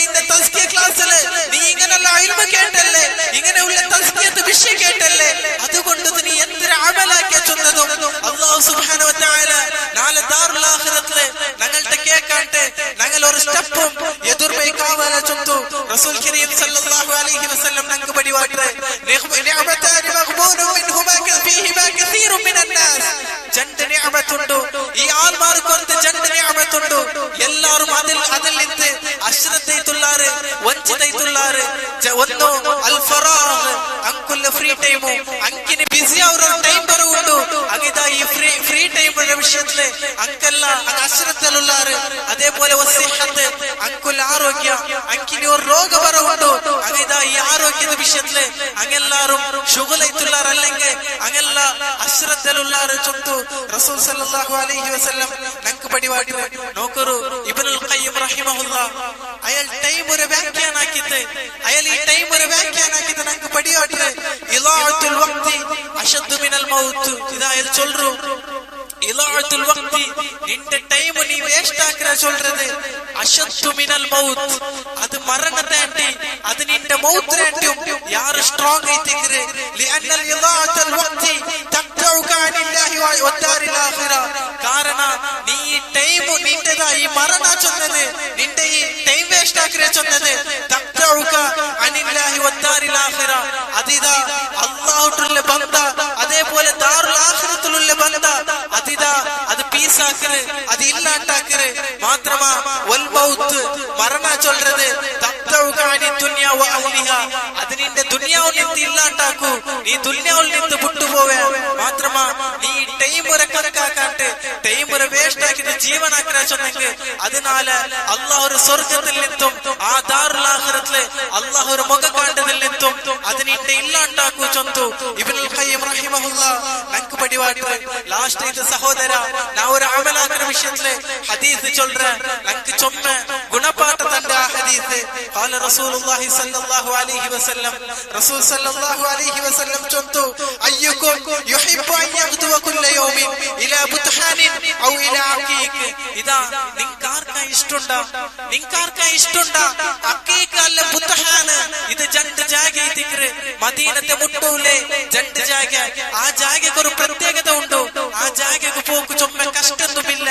ഇന്ന തസ്കിയ ക്ലാസ്സിലെ നീ ഇങ്ങനെയുള്ള ഇൽമ കേട്ടല്ലേ, ഇങ്ങനെയുള്ള തസ്കിയത്തെ വിഷയം കേട്ടല്ലേ, അതുകൊണ്ട് നീ ಒಂದು ಅಲ್ ಫರಾಗ್ ಅಂಕುಲ್ಲ ಫ್ರೀ ಟೈಮು ಅಂಕಿನ ಬಿಸಿ ಅವರ ಟೈಮ್ ಬರು ಉಂಡು ಅಗಿದ ಈ ಫ್ರೀ ಟೈಮ್ ವಿಷಯത്തില് ಅಂಕಲ್ಲ അത് അശ്രദ്ധയിലുള്ളാറ് അതേപോലെ വസിഹത്ത് ಅಂಕುಲ್ಲ ആരോഗ്യ ಅಂಕಿನ ഒരു രോഗ ಬರ ಉಂಡು ಅಗಿದ ಈ ಆರೋಗ್ಯದ ವಿಷಯത്തില് അങ്ങെല്ലാരും ശുഗലൈത്തുള്ളാർ അല്ലെങ്കിൽ അങ്ങെല്ല അശ്രദ്ധയിലുള്ളാറ് ചൊന്തു റസൂൽ സല്ലല്ലാഹു അലൈഹി വസല്ലം നമുക്ക് പടിവാട്ടി നോക്കರು ഇബ്നുൽ ഖയ്യിം റഹിമഹുല്ലാഹ് അയാൾ ടൈം ഒരു വ്യാഖ്യാനാക്കിയിട്ട് അയാൾ ഈ ടൈം ഒരു വ്യാഖ്യാനാക്കിയിട്ട് നമുക്ക് പടിവാട്ടി ഇളാഅത്തുൽ വഖ്തി അശദ്ദു മിനൽ മൗത്ത് ഇതാ അയാൾ ചൊല്ലു ഇളാഅത്തുൽ വഖ്തി നിന്റെ ടൈം നീ വേസ്റ്റ് ആക്കற சொல்றது അശദ്ദു മിനൽ മൗത്ത് അത് മരണത്തെ അത് നിന്റെ മൗത്തിനെയും ಯಾರು സ്ട്രോങ് ആയിട്ടിരിക്കരെ ലിഅന്നൽ ഇളാഅത്തുൽ വഖ്തി തഖ്തഉക അനില്ലാഹി വദ്ദാരിൽ ആഖിറ കാരണം നീ ഈ ടൈം നിന്റേതാ ഈ മരണ ചൊന്നത് നിന്റെ ഈ ടൈം വേസ്റ്റ് ആക്കറെ ചൊന്നത് തഖ്തഉക അനില്ലാഹി വദ്ദാരിൽ ആഖിറ അതിദാ അല്ലാഹുവിന്റെ ബന്ദ അതേപോലെ ദാറുൽ ആഖിറത്തുലുള്ള ബന്ദ അതിദാ അത് പീസ് ആക്കറെ അത് ഇല്ലാണ്ടാക്കറെ മാത്രമാ വൽ മൗത്ത് മരണ ചൊല്றது തഖ്തഉക അനി ദുനിയ വ അഹ്ലിഹാ അത് നിന്റെ ദുനിയാവിൽ നിന്ന് ഇല്ലാണ്ടാക്കൂ നീ ദുനിയാവിൽ നിന്ന് വിട്ടുപോവേ മാത്രമാ നീ ടൈം ഒരു കണക്കാക്കാട്ട് ടൈം ഒരു വേസ്റ്റ് ആക്കിയിട്ട് ജീവനാക്കற ചൊന്നെങ്കിൽ അതിനാൽ അല്ലാഹു ഒരു സ്വർഗ്ഗത്തിൽ നിന്നും ആ ദാറുൽ ആഖിറത്തിലെ അല്ലാഹു ഒരു മുഖ കാണ്ടതിൽ നിന്നും അത് നിന്റെ ഇല്ലാണ്ടാക്കൂ ചൊന്തു ഇബ്നുൽ ഖയ്യിം റഹിമഹുല്ലാഹ് നമുക്ക് പടിവാട്ടി ലാസ്റ്റ് ഇത് സഹോദര നാ ഒരു അമലാക്കற വിഷയത്തിലെ ഹദീസ് ചൊല്றேன் നമുക്ക് ചൊമ്മ ഗുണപാഠ തന്റെ ആ ഹദീസ് قال رسول الله صلى الله عليه وسلم رسول صلى الله عليه وسلم ചൊന്തു അയ്യുക്കും يحب ان يغدو كل يوم الى بطحان او الى عقيق ഇതാ നിങ്ങാർക്കാ ഇഷ്ടണ്ട അക്കീഖ അല്ല ബുത്ഹാൻ ഇത് രണ്ട് ജാഗ ഇതിക്രെ മദീനത്തെ മുട്ടൂലെ രണ്ട് ജാഗ ആ ജാഗക്ക് ഒരു പ്രത്യേകത ഉണ്ട് ആ ജാഗക്ക് പോക്ക് ചൊമ്മ കഷ്ടൊന്നുമില്ല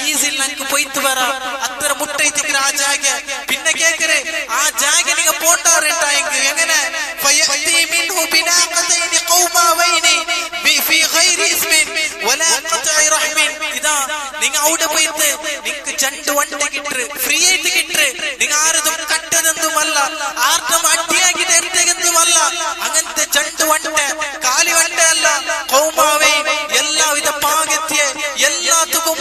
ഈസിൽ നമുക്ക് പോയിട്ട് വരാം അത്ര മുട്ട ഇതിക്രെ ആ ജാഗ പിന്നെ കേക്കരെ ആ ജാഗ നിങ്ങൾ പോണ്ടാറുണ്ടായെങ്കിൽ എങ്ങനെ ഫയഅതി മിൻഹു ബിനാഖതൈൻ ഖൗമാവൈൻ ഫീ ഗൈരി ഇസ്മിൻ വലാ ഖത്ഇ റഹ്മിൻ ഇദാ നിങ്ങൾ അവിടെ പോയിട്ട് നിങ്ങൾക്ക് രണ്ട് വണ്ടി കിട്ടറ് ഫ്രീ ആയിട്ട് കിട്ടറ് നിങ്ങൾ ആരതും കട്ടതൊന്നുമല്ല ആർക്കും അടിയാക്കി തരുന്നതൊന്നുമല്ല അങ്ങനത്തെ രണ്ട് വണ്ടി കാലി വണ്ടിയല്ല ഖൗമാവൈൻ എല്ലാവിധ പാകത്യ എല്ലാത്തും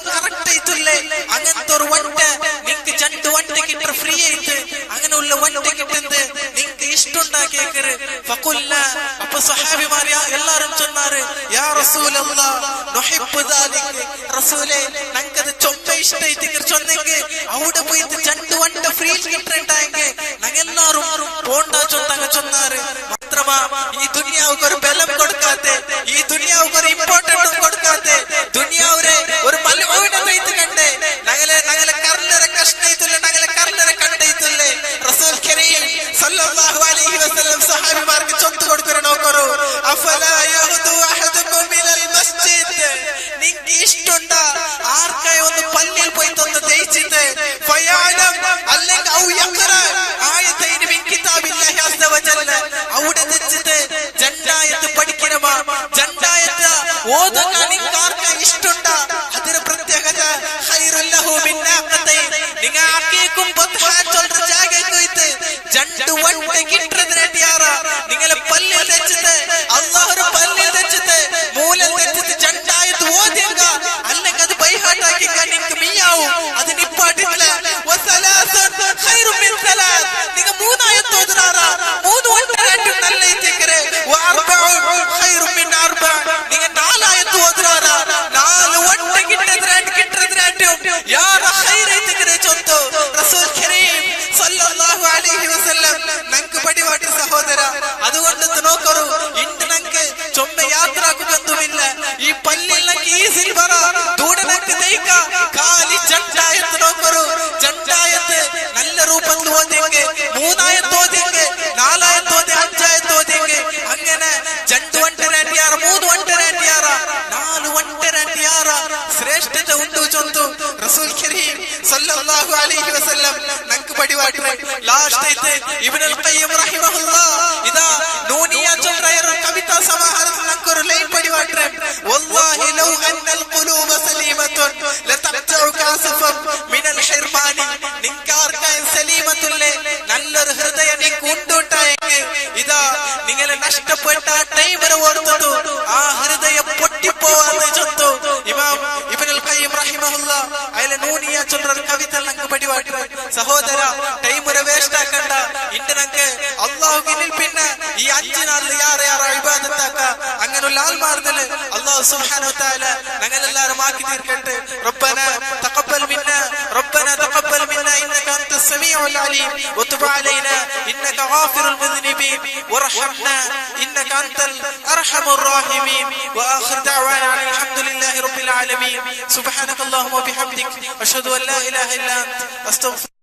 കറക്റ്റ് ആയിട്ടില്ലേ അങ്ങനത്തെ ഒരു വണ്ടി നിങ്ങൾക്ക് രണ്ട് വണ്ടി കിട്ടറ് ഫ്രീ ആയിട്ട് അങ്ങനെയുള്ള വണ്ടി കിട്ടുന്നത് നിങ്ങൾക്ക് ഇഷ്ടമുണ്ടാക്കിയേക്കറ് ഫഖുല്ല അപ്പൊ സ്വഹാബിമാർ എല്ലാരും ചൊന്നാറ് യാ റസൂലല്ലാഹ് നുഹിബ്ബു ദാലിക റസൂലേ ഞങ്ങക്കത് ചൊമ്മ ഇഷ്ടമായിട്ട് ചൊന്നെങ്കിൽ അവിടെ പോയിട്ട് രണ്ട് വണ്ടി ഫ്രീ കിട്ടുന്നുണ്ടായെങ്കിൽ ഞങ്ങെല്ലാരും പോണ്ടാ ചൊന്നങ്ങ ചൊന്നാറ് മാത്രമാ ഈ ദുനിയാവുക്ക് ഒരു ബലം കൊടുക്കാതെ ഈ ദുനിയാവുക്ക് ഒരു ഇമ്പോർട്ടൻസ് കൊടുക്കാതെ ദുനിയാവരെ ഒരു മലൂനതയിട്ട് കണ്ടേ ഞങ്ങളെ കർണരെ കഷ്ണയിത്തില്ലേ ഞങ്ങളെ കർണരെ കണ്ടയിത്തില്ലേ റസൂൽ കരീം സല്ലല്ലാഹു അലൈഹി വസല്ലം സഹാബിമാർക്ക് ചൊന്തു കൊടുക്കറ നോക്കറു അഫലാ യഹ്ദു അഹദുകും മിനൽ മസ്ജിദ് നിങ്ങൾക്ക് ഇഷ്ടണ്ട ആർക്കായി ഒന്ന് പള്ളിയിൽ പോയി ഒന്ന് ദയിച്ചിട്ട് ഫയാലം അല്ലെങ്കിൽ ഔ യഖറ ആയതൈൻ മിൻ കിതാബില്ലാഹി അസ്സ വജല്ല അവിടെ വെച്ചിട്ട് ജണ്ടായത്ത് പഠിക്കണമാ ജണ്ടായത്ത് ഓതാൻ നിങ്ങൾക്ക് ആർക്കായി ഇഷ്ടണ്ട അതിന്റെ പ്രത്യേകത ഖൈറുൽ ലഹു മിൻ നാഖതൈൻ നിങ്ങൾ അക്കീക്കും ബത്ഹാൻ ചൊല്ற ജാഗയ്ക്ക് പോയിട്ട് രണ്ട് വണ്ടി കിട്ടുന്നതിനായിട്ട് യാറാ നിങ്ങളെ പള്ളിയിൽ വെച്ചിട്ട് അല്ലാഹുവിന്റെ പള്ളിയിൽ വെച്ചിട്ട് മൂലം വെച്ചിട്ട് ജണ്ടായത്ത് ഓതിയങ്ക അല്ലെങ്കിൽ അത് ബൈഹാട്ടാക്കി നിങ്ങൾക്ക് മിയാവും അത് നിപ്പാട്ടില്ല വസലാസൻ ഖൈറു മിൻ സലാസ് നിങ്ങൾ മൂന്നായത്ത് ഓതുറാറാ മൂന്ന് വണ്ടി രണ്ട് നല്ല ഇത്തിക്കരെ വഅർബഉ ഖൈറു മിൻ അർബഅ നിങ്ങൾ നാലായത്ത് ഓതുറാറാ നാല് വണ്ടി കിട്ടുന്നതിനായിട്ട് യാറാ ഖൈറ ഇത്തിക്കരെ ചൊന്തു റസൂൽ കരീം സല്ലല്ലാഹു അലൈഹി വസല്ലം നമുക്ക് പടിവാട്ടി സഹോദര അതുകൊണ്ട് നോക്കറു ഇന്ന് നമുക്ക് ചൊമ്മ യാത്രക്കുന്നില്ല ഈ പള്ളിയിലേക്ക് ഈസിൽ പറ ദൂടനക്ക് തയ്ക്ക കാലി ജണ്ടായത്ത് നോക്കറു ജണ്ടായത്ത് നല്ല രൂപത്തിൽ ഓതിയെങ്കിൽ മൂന്നായത്ത് ഓതിയെങ്കിൽ നാലായത്ത് ഓതി അഞ്ചായത്ത് ഓതിയെങ്കിൽ അങ്ങനെ രണ്ട് വണ്ടി രണ്ടിയാറ മൂന്ന് വണ്ടി രണ്ടിയാറ നാല് വണ്ടി രണ്ടിയാറ ശ്രേഷ്ഠത ഉണ്ട് ചൊന്തു റസൂൽ കരീം സല്ലല്ലാഹു അലൈഹി വസല്ലം നമുക്ക് പടിവാട്ടി ലാസ്റ്റ് ഇബ്നുൽ ഖയ്യിം റഹിമഹുല്ലാഹ് ഇദാ നൂനിയ ചൊല്ற കവിത സമാഹാരത്തിൽ നമുക്ക് ഒരു ലൈൻ പടിവാട്ടി വല്ലാഹി ലൗ അന്നൽ ഖുലൂബ സലീമത്തുൻ ലതഖ്തഉ കാസഫൻ മിനൽ ഹിർമാനി നിങ്ങാർക്കായി സലീമത്തുല്ലേ നല്ലൊരു ഹൃദയം നിങ്ങൾക്ക് അങ്ങനെയുള്ള ആൾമാർദ്ദല് അല്ലാഹു സുബ്ഹാനഹു വ തആല ഞങ്ങളെല്ലാവരും ആക്കി തീർക്കട്ടെ. റബ്ബന തഖബ്ബൽ മിന്നാ റബ്ബന തഖബ്ബൽ മിന്നാ ഇന്നക അൻതസ് സമീഉൽ അലീം വതുബ് അലൈനാ ഇന്നക ഗാഫിറുൽ മുദ്നിബീൻ വർഹംനാ ഇന്നക അൻതൽ അർഹമുർ റഹീമീൻ. വആഖിറു ദഅവാനാ അൽഹംദുലില്ലാഹി റബ്ബിൽ ആലമീൻ. സുബ്ഹാനകല്ലാഹുമ്മ വബിഹംദിക അഷ്ഹദു അൻ ലാ ഇലാഹ ഇല്ലാ അൻത അസ്തഗ്ഫിറുക